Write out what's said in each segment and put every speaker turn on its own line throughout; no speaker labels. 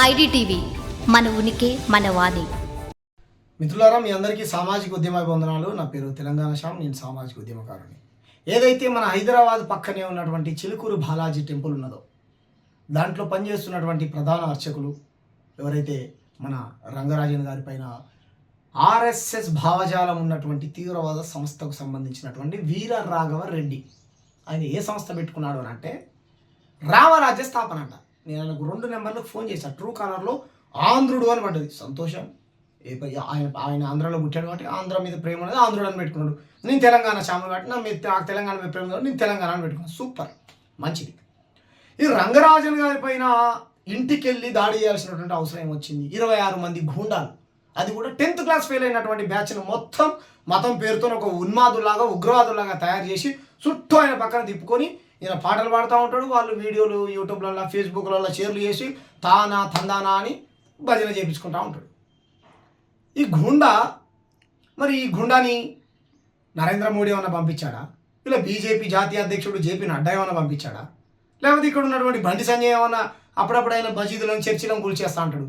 IDTV మన ఉనికి మన వాణి.
మిత్రులారా, మీ అందరికీ సామాజిక ఉద్యమ వందనాలు. నా పేరు తెలంగాణ శ్యామ్, నేను సామాజిక ఉద్యమకారుని. ఏదైతే మన హైదరాబాద్ పక్కనే ఉన్నటువంటి చిలుకూరు బాలాజీ టెంపుల్ ఉన్నదో దాంట్లో పనిచేస్తున్నటువంటి ప్రధాన అర్చకులు ఎవరైతే మన రంగరాజన్ గారి పైన ఆర్ఎస్ఎస్ భావజాలం ఉన్నటువంటి తీవ్రవాద సంస్థకు సంబంధించినటువంటి వీర రాఘవ రెడ్డి, ఆయన ఏ సంస్థ పెట్టుకున్నాడు అని అంటే రామరాజ్య స్థాపన అంట. నేను ఆయనకు 2 నెంబర్లకు ఫోన్ చేశాను. ట్రూ కాలర్లో ఆంధ్రుడు అని పడ్డది. సంతోషం, ఆయన ఆంధ్రాలో పుట్టాడు కాబట్టి ఆంధ్ర మీద ప్రేమ అనేది ఆంధ్రుడు అని పెట్టుకున్నాడు. నేను తెలంగాణ శ్యాములు కాబట్టి నాకు తెలంగాణ మీద ప్రేమ కాబట్టి నేను తెలంగాణ అని పెట్టుకున్నాను. సూపర్, మంచిది. ఈ రంగరాజన్ గారి పైన ఇంటికి వెళ్ళి దాడి చేయాల్సినటువంటి అవసరం ఏమొచ్చింది? 26 మంది గూండాలు, అది కూడా 10th క్లాస్ ఫెయిల్ అయినటువంటి బ్యాచ్ను మొత్తం మతం పేరుతో ఒక ఉన్మాదులాగా ఉగ్రవాదులాగా తయారు చేసి చుట్టూ ఆయన పక్కన తిప్పుకొని ఈయన పాటలు పాడుతూ ఉంటాడు. వాళ్ళు వీడియోలు యూట్యూబ్లలో ఫేస్బుక్లలో షేర్లు చేసి తానా తందానా అని భజన చేయించుకుంటూ ఉంటాడు. ఈ గుండా, మరి ఈ గుండాని నరేంద్ర మోడీ ఏమన్నా పంపించాడా? ఇలా బీజేపీ జాతీయ అధ్యక్షుడు జేపీ నడ్డా ఏమన్నా పంపించాడా? లేకపోతే ఇక్కడ ఉన్నటువంటి బండి సంజయ్ ఏమన్నా అప్పుడప్పుడు ఆయన మసీదులను చర్చిలను కూల్చేస్తూ ఉంటాడు?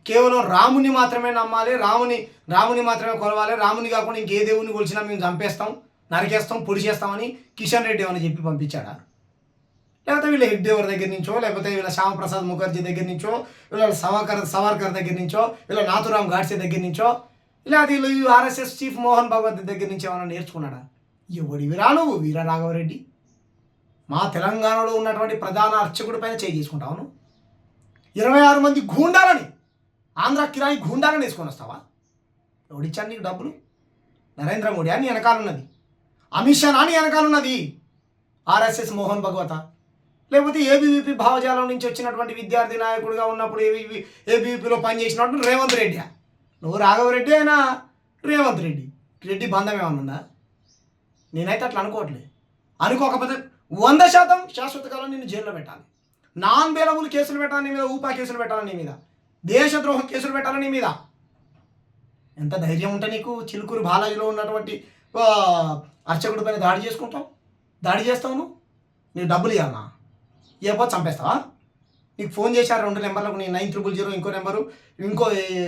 కేవలం రాముని మాత్రమే నమ్మాలి, రాముని మాత్రమే కొలవాలి, రాముని కాకుండా ఇంకే దేవుని కొలిచినా మేము చంపేస్తాం, నరికేస్తాం, పొడి చేస్తామని కిషన్ రెడ్డి ఏమైనా చెప్పి పంపించాడా? లేకపోతే వీళ్ళ హెగ్డేవర్ దగ్గర నుంచో, లేకపోతే వీళ్ళ శ్యామప్రసాద్ ముఖర్జీ దగ్గర నుంచో, వీళ్ళ సవర్కర్ దగ్గర నుంచో, వీళ్ళ నాథురామ్ గాడ్సే దగ్గర నుంచో, లేకపోతే వీళ్ళు ఆర్ఎస్ఎస్ చీఫ్ మోహన్ భగవత్ దగ్గర నుంచి ఏమైనా నేర్చుకున్నాడా? ఎవడివి రా నువ్వు వీర రాఘవరెడ్డి? మా తెలంగాణలో ఉన్నటువంటి ప్రధాన అర్చకుడి పైన చేయి చేసుకుంటావు. 26 మంది గూండాలని, ఆంధ్ర కిరాయి గూండాలని వేసుకొని వస్తావా? ఎవడిచ్చాను నీకు డబ్బులు? నరేంద్ర మోడీ అని వెనకాలన్నది, అమిత్ షా అని వెనకాలన్నది, ఆర్ఎస్ఎస్ మోహన్ భగవత, లేకపోతే ఏబీవీపీ భావజాలం నుంచి వచ్చినటువంటి విద్యార్థి నాయకుడిగా ఉన్నప్పుడు ఏబీవీపీలో పనిచేసినటువంటి రేవంత్ రెడ్డి. నువ్వు రాఘవరెడ్డి అయినా రేవంత్ రెడ్డి బంధం ఏమన్నా ఉందా? నేనైతే అట్లా అనుకోవట్లేదు. అనుకోకపోతే 100% శాశ్వత కాలం నిన్ను జైల్లో పెట్టాలి. నాన్ బెయిలబుల్ కేసులు పెట్టాలి నీ మీద, ఊపా కేసులు పెట్టాలి నీ మీద, దేశద్రోహం కేసులు పెట్టాలి నీ మీద. ఎంత ధైర్యం ఉంటే నీకు చిలుకూరు బాలాజీలో ఉన్నటువంటి అర్చకుడి పైన దాడి చేస్తావు నువ్వు? నీకు డబ్బులు ఇవ్వాలన్నా? ఇవ్వకపోతే చంపేస్తావా? నీకు ఫోన్ చేశారు 2 నెంబర్లకు, నేను 9000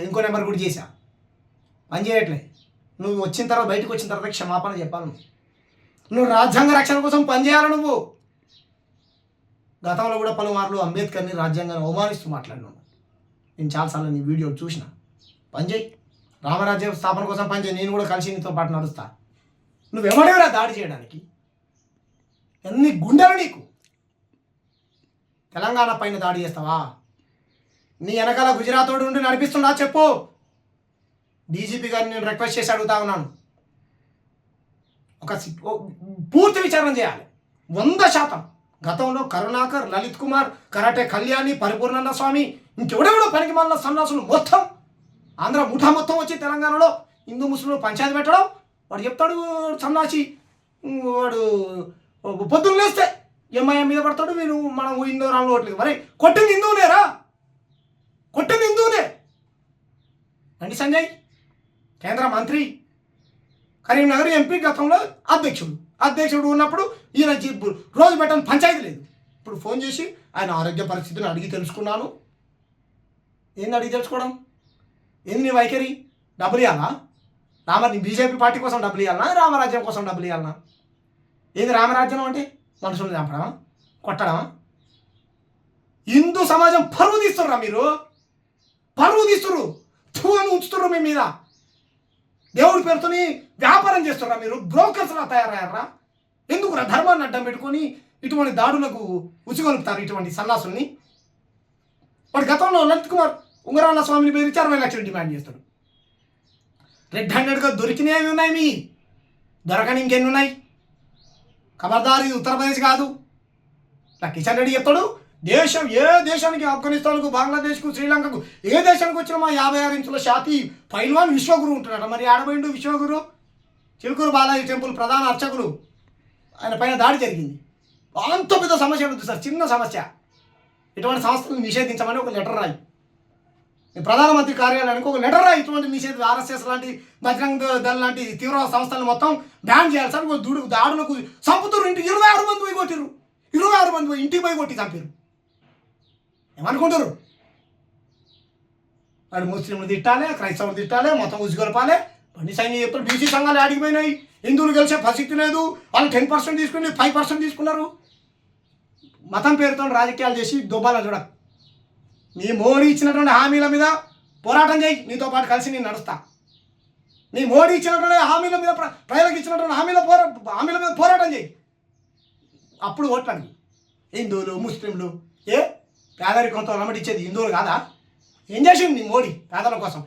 ఇంకో నెంబర్ కూడా చేశా, పని చేయట్లే. నువ్వు బయటకు వచ్చిన తర్వాత క్షమాపణ చెప్పాలి. నువ్వు రాజ్యాంగ రక్షణ కోసం పనిచేయాలి. నువ్వు గతంలో కూడా పలుమార్లు అంబేద్కర్ని రాజ్యాంగాన్ని అవమానిస్తూ మాట్లాడినావు. నేను చాలాసార్లు నీ వీడియోలు చూసిన. పనిచేయి, రామరాజ్య స్థాపన కోసం పనిచేయి, నేను కూడా కలిసి నీతో పాటు నడుస్తా. నువ్వెవడేవరా దాడి చేయడానికి? ఎన్ని గుండెలు నీకు? తెలంగాణ పైన దాడి చేస్తావా? నీ వెనకాల గుజరాత్ తోడు ఉండి నడిపిస్తున్నా చెప్పు. డీజీపీ గారిని నేను రిక్వెస్ట్ చేసి అడుగుతా ఉన్నాను, ఒక పూర్తి విచారణ చేయాలి 100%. గతంలో కరుణాకర్, లలిత్ కుమార్, కరాటే కళ్యాణి, పరిపూర్ణానంద స్వామి, ఇంకెవడెవడో పనికి మాలిన సన్నాసులు మొత్తం ఆంధ్ర ముఠా మొత్తం వచ్చి తెలంగాణలో హిందూ ముస్లింలు పంచాయతీ పెట్టడం. వాడు చెప్తాడు సన్నాసి, వాడు పొద్దున్న లేస్తే ఎంఐఎం మీద పడతాడు, మీరు మనం హిందూ రాములు ఓట్లేదు. మరి కొట్టింది హిందువునేరా? కొట్టింది హిందువునే. బండి సంజయ్ కేంద్ర మంత్రి, కరీంనగర్ ఎంపీ, గతంలో అధ్యక్షుడు ఉన్నప్పుడు ఈయన రోజు పెట్టని పంచాయతీ లేదు. ఇప్పుడు ఫోన్ చేసి ఆయన ఆరోగ్య పరిస్థితిని అడిగి తెలుసుకున్నాను. ఏంది అడిగి తెలుసుకోవడం? ఏంది నీ వైఖరి? డబ్బులు ఇవ్వాలా? బీజేపీ పార్టీ కోసం డబ్బులు ఇవ్వాలనా? రామరాజ్యం కోసం డబ్బులు ఇవ్వాలనా? ఏంది రామరాజ్యం అంటే? మనుషులను చంపడమా, కొట్టడమా? హిందూ సమాజం పరువు తీస్తుర్రా మీరు, పరువు తీస్తుర్రు, అని ఉంచుతుర్రు మీ మీద. దేవుడి పేరుతోని వ్యాపారం చేస్తుర్రా మీరు, బ్రోకర్స్లా తయారయ్యారా? ఎందుకురా ధర్మాన్ని అడ్డం పెట్టుకొని ఇటువంటి దాడులకు ఉచిగొలుపుతారు ఇటువంటి సన్నాసుల్ని? వాడు గతంలో లలిత్ కుమార్ ఉంగరాల స్వామిని పేరు 60 లక్షలు డిమాండ్ చేస్తాడు. రెడ్ హ్యాండెడ్గా దొరికినవి ఉన్నాయి, మీ దొరకని ఇంకెన్ని ఉన్నాయి? ఖబర్దార్, ఇది ఉత్తరప్రదేశ్ కాదు. ఇలా కిషన్ రెడ్డి చెప్తాడు, ఏ దేశానికి, ఆఫ్ఘనిస్తాన్కు, బంగ్లాదేశ్కు, శ్రీలంకకు, ఏ దేశానికి వచ్చినా మా 56 ఇంచుల షాతి పైల్వాన్ విశ్వగురు ఉంటున్నాడు. మరి ఆడబోయిండు విశ్వగురు? చిలుకూరు బాలాజీ టెంపుల్ ప్రధాన అర్చకులు, ఆయన పైన దాడి జరిగింది. అంత పెద్ద సమస్య ఉంటుంది సార్, చిన్న సమస్య. ఇటువంటి సంస్థలను నిషేధించమని ఒక లెటర్ రాయి, ప్రధానమంత్రి కార్యాలయానికి ఒక లెటర్ రాయి. ఇటువంటి నిషేధ ఆర్ఎస్ఎస్ లాంటి, బజరంగ్ దళ్ లాంటి తీవ్రవాద సంస్థలను మొత్తం బ్యాన్ చేయాలి సార్. దాడులకు చంపుతారు. 26 మంది పోయి కొట్టిరు, 26 మంది పోయి ఇంటికి పోయి కొట్టి చంపారు. ఏమనుకుంటారు? వాడు ముస్లింలు తిట్టాలి, క్రైస్తవులు తిట్టాలి, మొత్తం ఉసుగొలపాలి. బండి సైన్యం చెప్తారు బీసీ సంఘాలు ఆడిగిపోయినాయి, హిందువులు గెలిచే పరిస్థితి లేదు, వాళ్ళు 10% తీసుకుని 5% తీసుకున్నారు. మతం పేరుతో రాజకీయాలు చేసి దుబ్బాల చూడ. నీ మోడీ ఇచ్చినటువంటి హామీల మీద పోరాటం చేయి, నీతో పాటు కలిసి నేను నడుస్తా. నీ మోడీ ఇచ్చినటువంటి హామీల మీద ప్రజలకు ఇచ్చినటువంటి హామీల మీద పోరాటం చేయి, అప్పుడు ఓట్లాడు. హిందువులు ముస్లింలు పేదరికంతో అలమటిచ్చేది హిందువులు కాదా? ఏం చేసింది నీ మోడీ పేదల కోసం?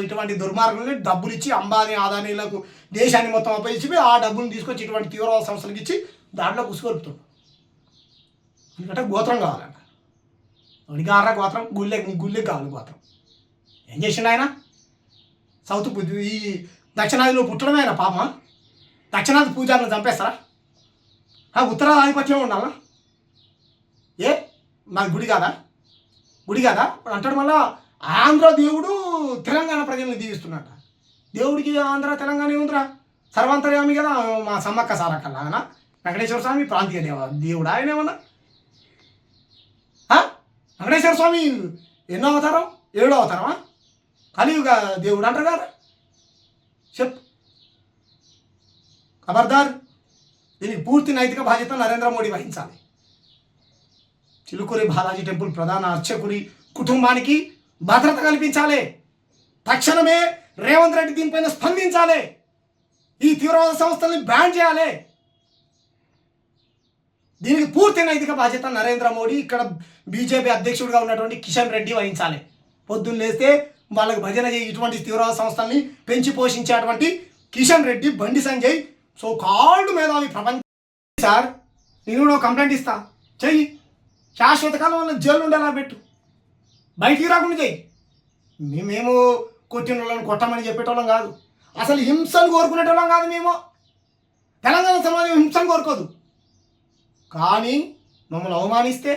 ఇటువంటి దుర్మార్గుల్ని డబ్బులు ఇచ్చి అంబానీ ఆదానీలకు దేశాన్ని మొత్తం అప్పగించి ఆ డబ్బులు తీసుకొచ్చి ఇటువంటి తీవ్రవాద సంస్థలకు ఇచ్చి దాంట్లో కుసుకొలుపుతాడు. ఎందుకంటే గోత్రం కావాలంట, అడిగారా గోత్రం, గుళ్ళెకి కావాలి గోత్రం. ఏం చేసిండు ఆయన? సౌత్ ఈ దక్షిణాదిలో పుట్టడమే ఆయన పాప. దక్షిణాది పూజారులను చంపేస్తారా? ఉత్తరాది ఆధిపత్యం ఉండాలా? మాది గుడి కాదా? గుడి కాదా అంటాడు. మళ్ళా ఆంధ్ర దేవుడు తెలంగాణ ప్రజల్ని దీవిస్తున్నట్ట. దేవుడికి ఆంధ్ర తెలంగాణ ఏముందిరా? సర్వాంతర్యామి కదా మా సమ్మక్క సారక్కలాగనా? వెంకటేశ్వర స్వామి ప్రాంతీయ దేవుడు ఆయన ఏమన్నా? వెంకటేశ్వర స్వామి ఎన్నో అవతారం? 7వ అవతారమా? కలియుగ దేవుడు అంటారు కదా. చెప్ ఖబర్దార్, దీనికి పూర్తి నైతిక బాధ్యత నరేంద్ర మోడీ వహించాలి. చిలుకూరి బాలాజీ టెంపుల్ ప్రధాన అర్చకుడి కుటుంబానికి భద్రత కల్పించాలి. తక్షణమే రేవంత్ రెడ్డి దీనిపైన స్పందించాలి. ఈ తీవ్రవాద సంస్థల్ని బ్యాన్ చేయాలి. దీనికి పూర్తి నైతిక బాధ్యత నరేంద్ర మోడీ, ఇక్కడ బీజేపీ అధ్యక్షుడిగా ఉన్నటువంటి కిషన్ రెడ్డి వహించాలి. పొద్దున్న లేస్తే వాళ్ళకి భజన చేయి ఇటువంటి తీవ్రవాద సంస్థల్ని పెంచి పోషించేటువంటి కిషన్ రెడ్డి, బండి సంజయ్ సో కాల్డ్ మేధావి ప్రపంచ. సార్ నేను కూడా కంప్లైంట్ ఇస్తా, చెయ్యి. శాశ్వత కాలం వల్ల జైలు ఉండేలా పెట్టు, బయటికి రాకుండా చెయ్యి. మేము కొట్టిన వాళ్ళని కొట్టమని చెప్పేటోళ్ళం కాదు, అసలు హింసను కోరుకునేటోళ్ళం కాదు. మేము తెలంగాణ సమాజం హింసను కోరుకోదు. కానీ మమ్మల్ని అవమానిస్తే,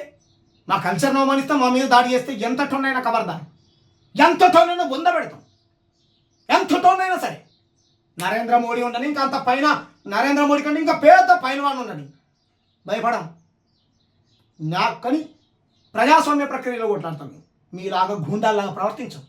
మా కల్చర్ని అవమానిస్తే, మా మీద దాడి చేస్తే ఎంత టోన్నైనా ఖబర్దార్, ఎంత టోన్నైనా బొంద పెడతాం, ఎంత టోన్నైనా సరే. నరేంద్ర మోడీ ఉండని, ఇంకా అంత పైన నరేంద్ర మోడీ కంటే ఇంకా పెద్ద పైన వాడు ఉండని భయపడం. కానీ ప్రజాస్వామ్య ప్రక్రియలో కొట్లాడతాం. మీలాగా గూండాల్లాగా ప్రవర్తించం,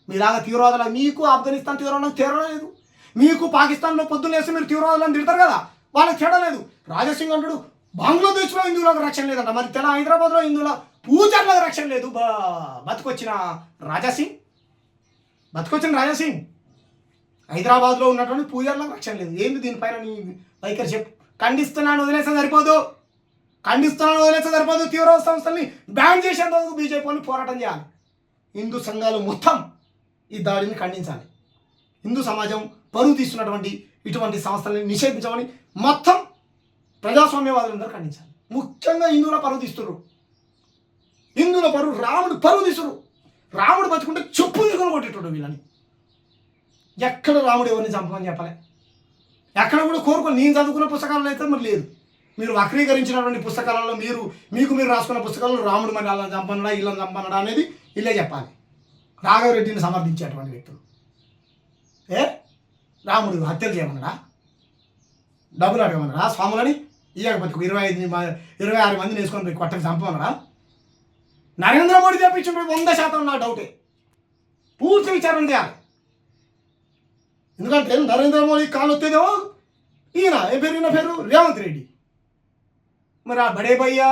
మీలాగా తీవ్రవాదులు. మీకు ఆఫ్ఘనిస్తాన్ తీవ్రవాదులకు తేరలేదు, మీకు పాకిస్తాన్లో పొద్దున్న వేస్తే మీరు తీవ్రవాదులను తిడతారు కదా, వాళ్ళకి తేడలేదు. రాజసింగ్ అంటాడు బంగ్లాదేశ్లో హిందువులకు రక్షణ లేదంట, మరి హైదరాబాద్లో హిందువుల పూజార్లకు రక్షణ లేదు. బతుకొచ్చిన రాజాసింగ్ హైదరాబాద్లో ఉన్నటువంటి పూజార్లకు రక్షణ లేదు. ఏంది దీనిపైన నీ వైఖరి చెప్పు. ఖండిస్తున్నాను వదిలేస్తే సరిపోదు, తీవ్రవాద సంస్థల్ని బ్యాన్ చేసేందుకు బీజేపీ వాళ్ళు పోరాటం చేయాలి. హిందూ సంఘాలు మొత్తం ఈ దాడిని ఖండించాలి. హిందూ సమాజం పరువు తీస్తున్నటువంటి ఇటువంటి సంస్థల్ని నిషేధించమని మొత్తం ప్రజాస్వామ్యవాదులందరూ ఖండించాలి. ముఖ్యంగా హిందువుల పరువు తీస్తున్నారు, హిందువుల పరువు, రాముడు పరువు తీస్తున్నారు. రాముడు బతుకుంటే చెప్పు తీసుకొని కొట్టేటోడు వీళ్ళని. ఎక్కడ రాముడు ఎవరిని చంపమని చెప్పలే, ఎక్కడ కూడా కోరుకొని. నేను చదువుకున్న పుస్తకాలలో అయితే మరి లేదు. మీరు వక్రీకరించినటువంటి పుస్తకాలలో మీరు రాసుకున్న పుస్తకాలలో రాముడు మరి అలా చంపనడా ఇలా చంపనడా అనేది ఇల్లే చెప్పాలి. రాఘవరెడ్డిని సమర్థించేటువంటి వ్యక్తులు రాముడు హత్యలు చేయమన్నాడా, డబ్బులు అడగమన్నాడా, స్వాములని ఇవ్వకపోతే 26 మందిని వేసుకొని పోయి కొట్టకి చంపమన్నాడా? నరేంద్ర మోడీ చెప్పించిన 100% నా డౌటే. పూర్తి విచారణ చేయాలి. ఎందుకంటే నరేంద్ర మోడీ కాలు వస్తేదేమో ఈయన పేరు రేవంత్ రెడ్డి. మరి ఆ బడే భయ్యా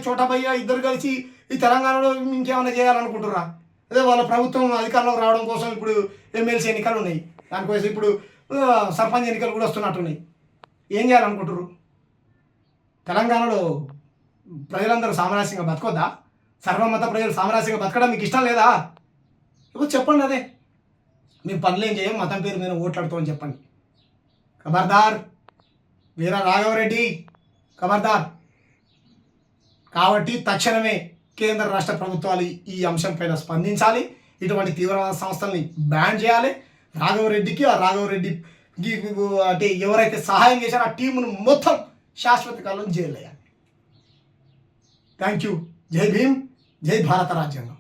చోటా భయ్యా ఇద్దరు కలిసి ఈ తెలంగాణలో ఇంకేమైనా చేయాలనుకుంటుర్రా? అదే వాళ్ళ ప్రభుత్వం అధికారంలోకి రావడం కోసం ఇప్పుడు ఎమ్మెల్సీ ఎన్నికలు ఉన్నాయి, దానికోసం ఇప్పుడు సర్పంచ్ ఎన్నికలు కూడా వస్తున్నట్టున్నాయి. ఏం చేయాలనుకుంటుర్రు? తెలంగాణలో ప్రజలందరూ సామరస్యంగా బతకొద్దా? సర్వమత ప్రజలు సామరస్యంగా బతకడం మీకు ఇష్టం లేదా? ఇప్పుడు చెప్పండి. అదే మేము పనులు ఏం చేయం, మతం పేరు మీద ఓట్లాడుతామని చెప్పండి. ఖబర్దార్ వీర రాఘవరెడ్డి, ఖబర్దార్. కాబట్టి తక్షణమే కేంద్ర రాష్ట్ర ప్రభుత్వాలు ఈ అంశంపైన స్పందించాలి. ఇటువంటి తీవ్రవాద సంస్థల్ని బ్యాన్ చేయాలి. రాఘవరెడ్డికి అంటే ఎవరైతే సహాయం చేశారో ఆ టీమును మొత్తం శాశ్వత కాలం జైలు వేయాలి. Thank you. జై భీమ్, జై భారత రాజ్యాంగం.